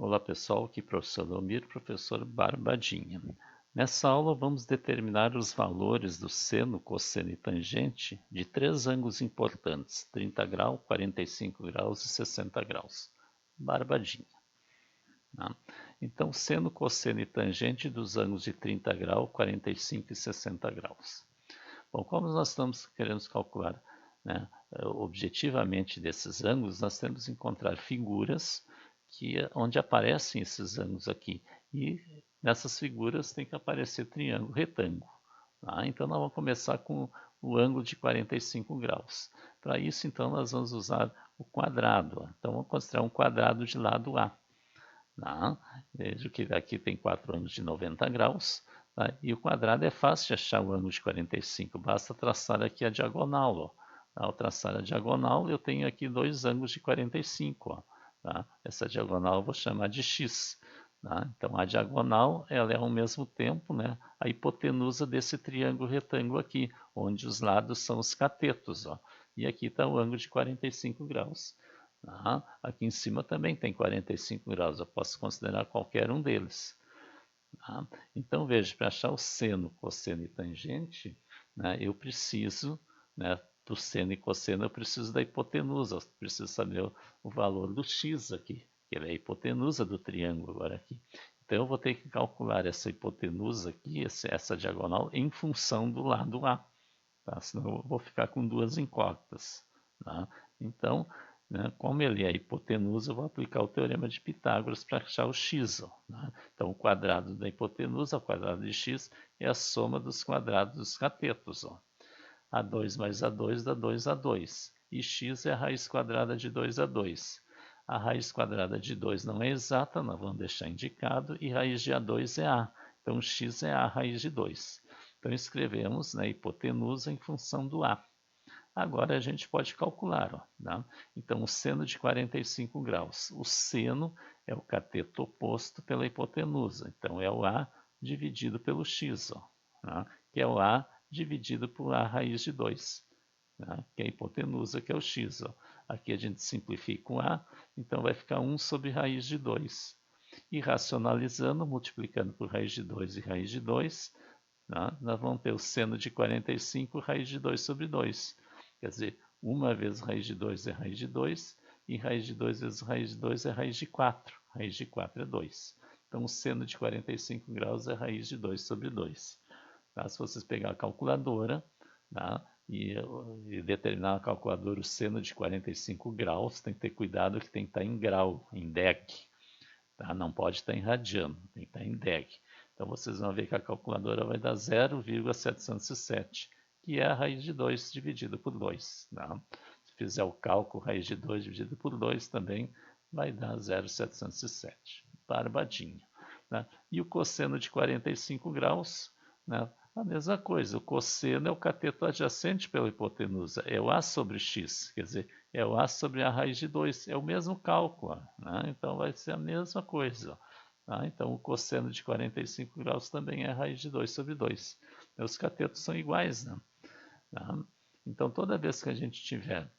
Olá pessoal, aqui professor Domir, professor Barbadinha. Nessa aula vamos determinar os valores do seno, cosseno e tangente de três ângulos importantes, 30 graus, 45 graus e 60 graus. Barbadinha. Tá? Então, seno, cosseno e tangente dos ângulos de 30 graus, 45 e 60 graus. Bom, como nós estamos querendo calcular, né, objetivamente desses ângulos, nós temos que encontrar figuras onde aparecem esses ângulos aqui. E nessas figuras tem que aparecer triângulo, retângulo. Tá? Então nós vamos começar com o ângulo de 45 graus. Para isso, então, nós vamos usar o quadrado. Então vamos considerar um quadrado de lado A. Tá? Veja que aqui tem 4 ângulos de 90 graus. Tá? E o quadrado é fácil de achar o ângulo de 45, basta traçar aqui a diagonal. Ó. Ao traçar a diagonal, eu tenho aqui dois ângulos de 45. Ó. Tá? Essa diagonal eu vou chamar de x. Tá? Então a diagonal ela é ao mesmo tempo, né, a hipotenusa desse triângulo retângulo aqui, onde os lados são os catetos. Ó. E aqui está o ângulo de 45 graus. Tá? Aqui em cima também tem 45 graus, eu posso considerar qualquer um deles. Tá? Então veja, para achar o seno, cosseno e tangente, né, eu preciso, né, do seno e cosseno, eu preciso da hipotenusa, eu preciso saber o valor do x aqui, que ele é a hipotenusa do triângulo agora aqui. Então eu vou ter que calcular essa hipotenusa aqui, essa diagonal, em função do lado A. Tá? Senão eu vou ficar com duas incógnitas. Tá? Então, né, como ele é hipotenusa, eu vou aplicar o teorema de Pitágoras para achar o x. Ó, né? Então, o quadrado da hipotenusa, o quadrado de x, é a soma dos quadrados dos catetos. Ó. A2 mais A2 dá 2A2. E x é a raiz quadrada de 2A2. A raiz quadrada de 2 não é exata, nós vamos deixar indicado, e raiz de A2 é A. Então, x é A raiz de 2. Então, escrevemos, né, hipotenusa em função do A. Agora a gente pode calcular. Ó, tá? Então, o seno de 45 graus. O seno é o cateto oposto pela hipotenusa. Então, é o A dividido pelo x, ó, tá? Que é o A dividido por A raiz de 2. Tá? Que é a hipotenusa, que é o x. Ó. Aqui a gente simplifica o A, então vai ficar 1 sobre raiz de 2. E racionalizando, multiplicando por raiz de 2 e raiz de 2, tá? Nós vamos ter o seno de 45, raiz de 2 sobre 2. Quer dizer, 1 vezes raiz de 2 é raiz de 2, e raiz de 2 vezes raiz de 2 é raiz de 4. Raiz de 4 é 2. Então, o seno de 45 graus é raiz de 2 sobre 2. Tá? Se vocês pegar a calculadora, tá? e determinar na calculadora o seno de 45 graus, tem que ter cuidado que tem que estar em grau, em deg. Tá? Não pode estar em radiano, tem que estar em deg. Então vocês vão ver que a calculadora vai dar 0,707, que é a raiz de 2 dividido por 2. Tá? Se fizer o cálculo, raiz de 2 dividido por 2 também vai dar 0,707. Barbadinha. Né? E o cosseno de 45 graus, né? A mesma coisa, o cosseno é o cateto adjacente pela hipotenusa, é o A sobre x, quer dizer, é o A sobre a raiz de 2, é o mesmo cálculo, né? Então vai ser a mesma coisa. Tá? Então o cosseno de 45 graus também é a raiz de 2 sobre 2. Os catetos são iguais. Né? Tá? Então toda vez que a gente tiver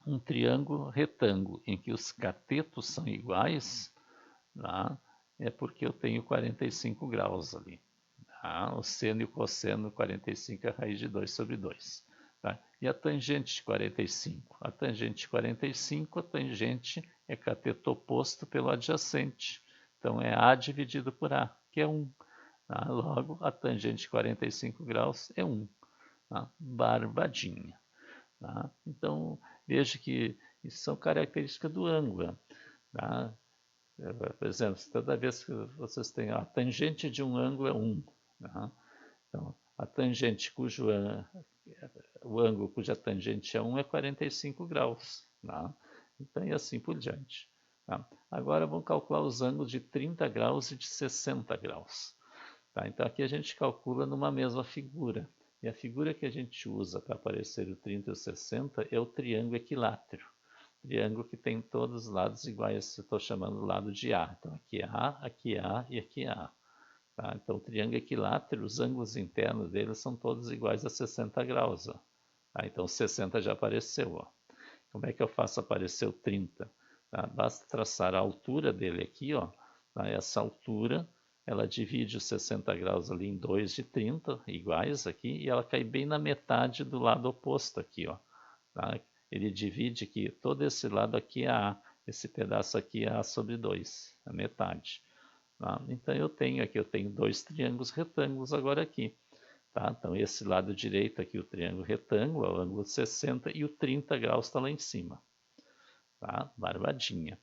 um triângulo retângulo em que os catetos são iguais, tá? É porque eu tenho 45 graus ali. Tá? O seno e o cosseno, 45 é a raiz de 2 sobre 2. Tá? E a tangente de 45? A tangente de 45, a tangente é cateto oposto pelo adjacente. Então é A dividido por A, que é 1. Tá? Logo, a tangente de 45 graus é 1. Tá? Barbadinha. Tá? Então, veja que isso são características do ângulo. Tá? Por exemplo, toda vez que vocês têm a tangente de um ângulo é 1. Tá? Então, a tangente o ângulo cuja tangente é 1 é 45 graus. Tá? Então, e assim por diante. Tá? Agora vamos calcular os ângulos de 30 graus e de 60 graus. Tá? Então aqui a gente calcula numa mesma figura. E a figura que a gente usa para aparecer o 30 e o 60 é o triângulo equilátero. Triângulo que tem todos os lados iguais, eu estou chamando do lado de A. Então aqui é A, aqui é A e aqui é A. Tá? Então o triângulo equilátero, os ângulos internos dele são todos iguais a 60 graus. Ó. Tá? Então 60 já apareceu. Ó. Como é que eu faço aparecer o 30? Tá? Basta traçar a altura dele aqui, ó, tá? Essa altura, ela divide os 60 graus ali em 2 de 30, iguais aqui, e ela cai bem na metade do lado oposto aqui, ó. Tá? Ele divide aqui, todo esse lado aqui é A, esse pedaço aqui é A sobre 2, a metade. Tá? Então eu tenho dois triângulos retângulos agora aqui. Tá? Então esse lado direito aqui, o triângulo retângulo, é o ângulo 60 e o 30 graus está lá em cima. Tá? Barbadinha.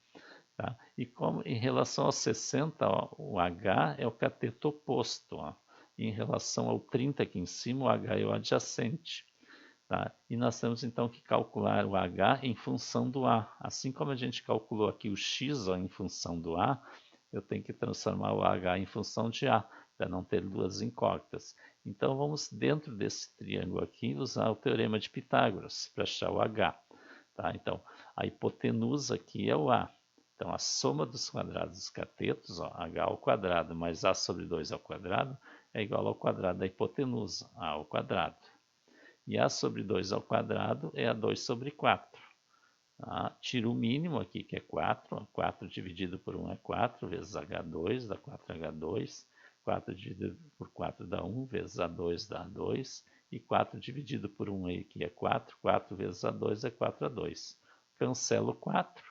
Tá? E como em relação ao 60, ó, o H é o cateto oposto. Ó. E em relação ao 30 aqui em cima, o H é o adjacente. Tá? E nós temos então que calcular o H em função do A. Assim como a gente calculou aqui o X ó, em função do A, eu tenho que transformar o H em função de A, para não ter duas incógnitas. Então vamos, dentro desse triângulo aqui, usar o teorema de Pitágoras para achar o H. Tá? Então, a hipotenusa aqui é o A. Então, a soma dos quadrados dos catetos, ó, H ao quadrado mais A sobre 2 ao quadrado, é igual ao quadrado da hipotenusa, A ao quadrado. E A sobre 2 ao quadrado é A 2 sobre 4. Tá? Tiro o mínimo aqui, que é 4. 4 dividido por 1 é 4, vezes H2 dá 4H2. 4 dividido por 4 dá 1, vezes A2 dá 2. E 4 dividido por 1 aqui é 4. 4 vezes A2 é 4A2. Cancelo 4.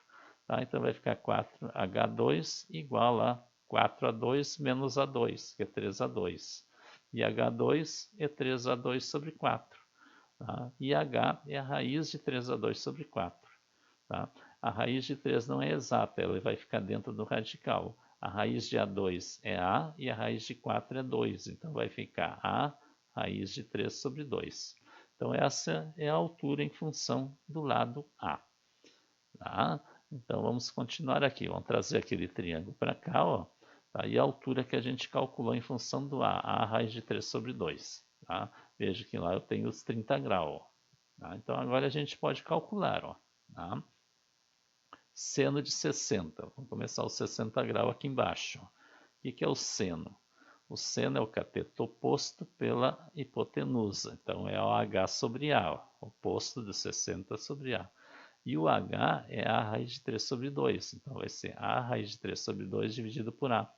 Tá? Então vai ficar 4H2 igual a 4A2 menos A2, que é 3A2. E H2 é 3A2 sobre 4. Tá? E H é a raiz de 3A2 sobre 4. Tá? A raiz de 3 não é exata, ela vai ficar dentro do radical. A raiz de A2 é A e a raiz de 4 é 2. Então vai ficar A raiz de 3 sobre 2. Então essa é a altura em função do lado A. Tá? Então vamos continuar aqui. Vamos trazer aquele triângulo para cá. Ó, tá? E a altura que a gente calculou em função do A raiz de 3 sobre 2. Tá? Veja que lá eu tenho os 30 graus. Tá? Então agora a gente pode calcular. Ó, tá? Seno de 60. Vamos começar os 60 graus aqui embaixo. O que é o seno? O seno é o cateto oposto pela hipotenusa. Então é o H sobre A, ó, oposto de 60 sobre A. E o H é A raiz de 3 sobre 2. Então vai ser A raiz de 3 sobre 2 dividido por A.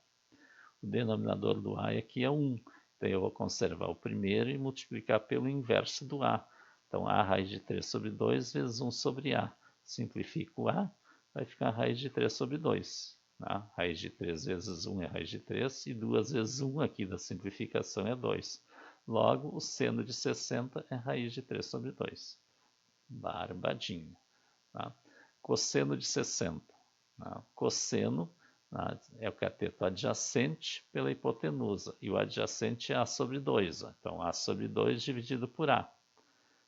O denominador do A aqui é 1. Então eu vou conservar o primeiro e multiplicar pelo inverso do A. Então A raiz de 3 sobre 2 vezes 1 sobre A. Simplifico o A, vai ficar a raiz de 3 sobre 2. Tá? Raiz de 3 vezes 1 é raiz de 3 e 2 vezes 1 aqui da simplificação é 2. Logo, o seno de 60 é raiz de 3 sobre 2. Barbadinho. Tá? Cosseno de 60. Tá? Cosseno tá? É o cateto adjacente pela hipotenusa. E o adjacente é A sobre 2. Ó. Então, A sobre 2 dividido por A.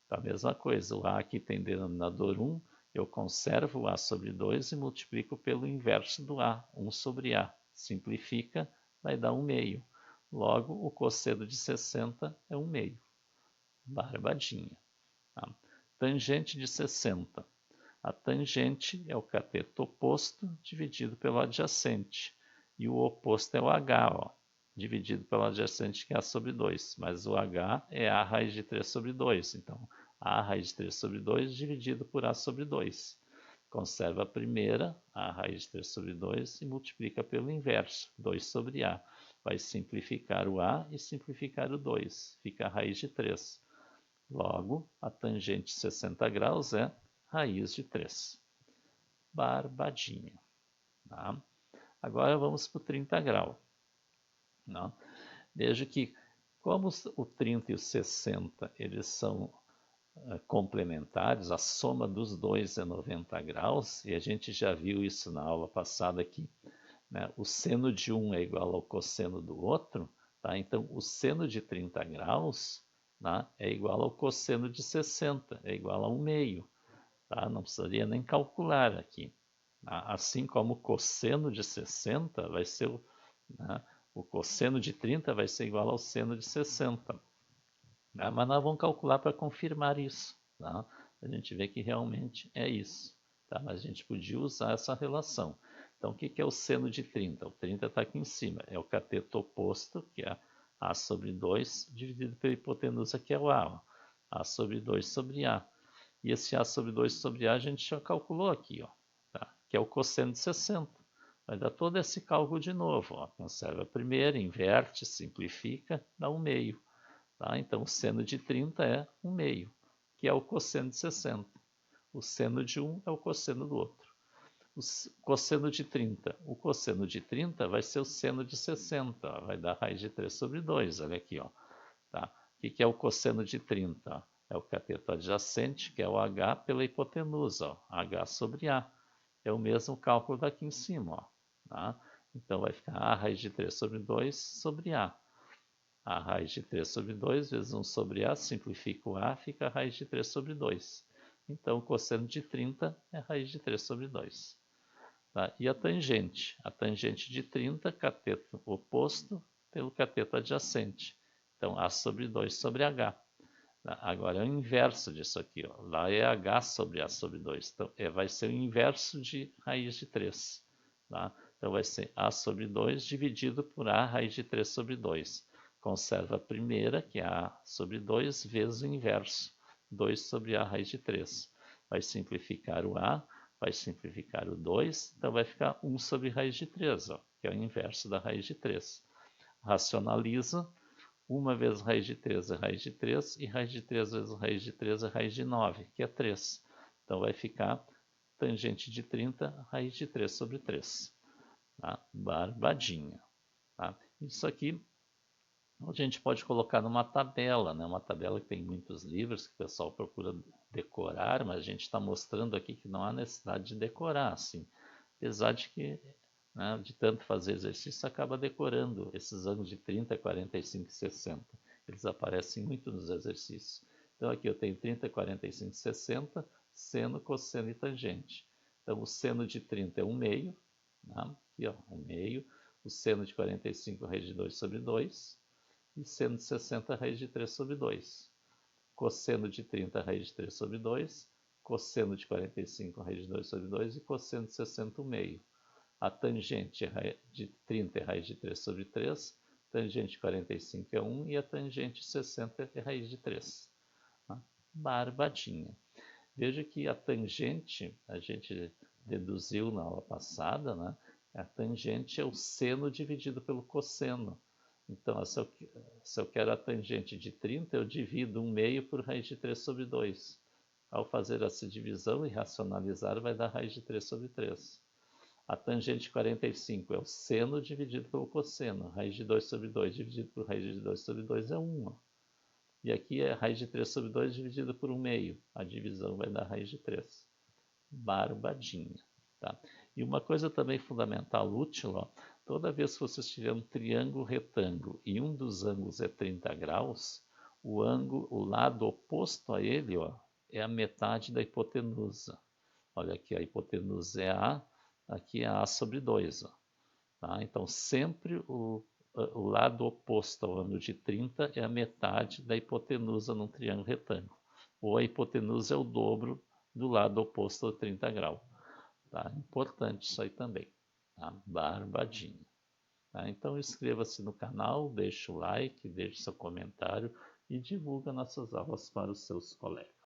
Então, a mesma coisa. O A aqui tem denominador 1. Eu conservo o A sobre 2 e multiplico pelo inverso do A. 1 sobre A. Simplifica, vai dar 1 meio. Logo, o cosseno de 60 é 1 meio. Barbadinha. Tá? Tangente de 60. A tangente é o cateto oposto dividido pelo adjacente. E o oposto é o H, ó, dividido pelo adjacente, que é A sobre 2. Mas o H é A raiz de 3 sobre 2. Então, A raiz de 3 sobre 2 dividido por A sobre 2. Conserva a primeira, A raiz de 3 sobre 2, e multiplica pelo inverso, 2 sobre A. Vai simplificar o A e simplificar o 2. Fica a raiz de 3. Logo, a tangente de 60 graus é raiz de 3. Barbadinha. Tá? Agora vamos para o 30 graus. Tá? Veja que, como o 30 e o 60 eles são complementares, a soma dos dois é 90 graus, e a gente já viu isso na aula passada aqui. Né? O seno de um é igual ao cosseno do outro. Tá? Então, o seno de 30 graus tá? É igual ao cosseno de 60, é igual a 1 meio. Tá? Não precisaria nem calcular aqui. Tá? Assim como o cosseno de 60 vai ser né? O cosseno de 30 vai ser igual ao seno de 60. Tá? Mas nós vamos calcular para confirmar isso. Tá? A gente vê que realmente é isso. Tá? Mas a gente podia usar essa relação. Então, o que é o seno de 30? O 30 está aqui em cima. É o cateto oposto, que é A sobre 2, dividido pela hipotenusa, que é o A. Ó. A sobre 2 sobre A. E esse A sobre 2 sobre A a gente já calculou aqui. Ó, tá? que é o cosseno de 60. Vai dar todo esse cálculo de novo. Ó. Conserva a primeira, inverte, simplifica, dá 1/2. Tá? Então, o seno de 30 é 1/2, que é o cosseno de 60. O seno de um é o cosseno do outro. O cosseno de 30. O cosseno de 30 vai ser o seno de 60. Ó. Vai dar raiz de 3 sobre 2. Olha aqui. Ó. Tá? O que é o cosseno de 30? É o cateto adjacente, que é o H pela hipotenusa. Ó. H sobre A. É o mesmo cálculo daqui em cima. Ó. Tá? Então vai ficar A raiz de 3 sobre 2 sobre A. A raiz de 3 sobre 2 vezes 1 sobre A, simplifica o A, fica a raiz de 3 sobre 2. Então, o cosseno de 30 é a raiz de 3 sobre 2. Tá? E a tangente? A tangente de 30, cateto oposto pelo cateto adjacente. Então, A sobre 2 sobre H. Tá? Agora, é o inverso disso aqui. Ó. Lá é H sobre A sobre 2. Então, vai ser o inverso de raiz de 3. Tá? Então, vai ser A sobre 2 dividido por A raiz de 3 sobre 2. Conserva a primeira, que é A sobre 2, vezes o inverso, 2 sobre A raiz de 3. Vai simplificar o A, vai simplificar o 2, então vai ficar 1 sobre raiz de 3, ó, que é o inverso da raiz de 3. Racionaliza, 1 vezes raiz de 3 é raiz de 3, e raiz de 3 vezes raiz de 3 é raiz de 9, que é 3. Então vai ficar tangente de 30, raiz de 3 sobre 3. Tá? Barbadinha. Tá? Isso aqui a gente pode colocar numa tabela, né? Uma tabela que tem muitos livros que o pessoal procura decorar, mas a gente está mostrando aqui que não há necessidade de decorar, assim. Apesar de que, né, de tanto fazer exercício, acaba decorando esses ângulos de 30, 45 e 60. Eles aparecem muito nos exercícios. Então aqui eu tenho 30, 45 e 60, seno, cosseno e tangente. Então o seno de 30 é 1/2, né? Aqui ó, 1/2. O seno de 45 raiz de 2 sobre 2. E seno de 60 raiz de 3 sobre 2. Cosseno de 30 raiz de 3 sobre 2. Cosseno de 45 raiz de 2 sobre 2. E cosseno de 60 1/2. A tangente de 30 é raiz de 3 sobre 3. Tangente de 45 é 1. E a tangente de 60 é raiz de 3. Barbadinha. Veja que a tangente, a gente deduziu na aula passada, né? A tangente é o seno dividido pelo cosseno. Então, se eu quero a tangente de 30, eu divido 1/2 por raiz de 3 sobre 2. Ao fazer essa divisão e racionalizar, vai dar raiz de 3 sobre 3. A tangente de 45 é o seno dividido pelo cosseno. Raiz de 2 sobre 2 dividido por raiz de 2 sobre 2 é 1. E aqui é raiz de 3 sobre 2 dividido por 1/2. A divisão vai dar raiz de 3. Barbadinha. Tá? E uma coisa também fundamental, útil, ó, toda vez que você tiver um triângulo retângulo e um dos ângulos é 30 graus, o lado oposto a ele, ó, é a metade da hipotenusa. Olha aqui, a hipotenusa é A, aqui é A sobre 2. Ó, tá? Então, sempre o lado oposto ao ângulo de 30 é a metade da hipotenusa num triângulo retângulo. Ou a hipotenusa é o dobro do lado oposto a 30 graus. Tá? Importante isso aí também. Tá? Barbadinho. Tá? Então inscreva-se no canal, deixe o like, deixe seu comentário e divulga nossas aulas para os seus colegas.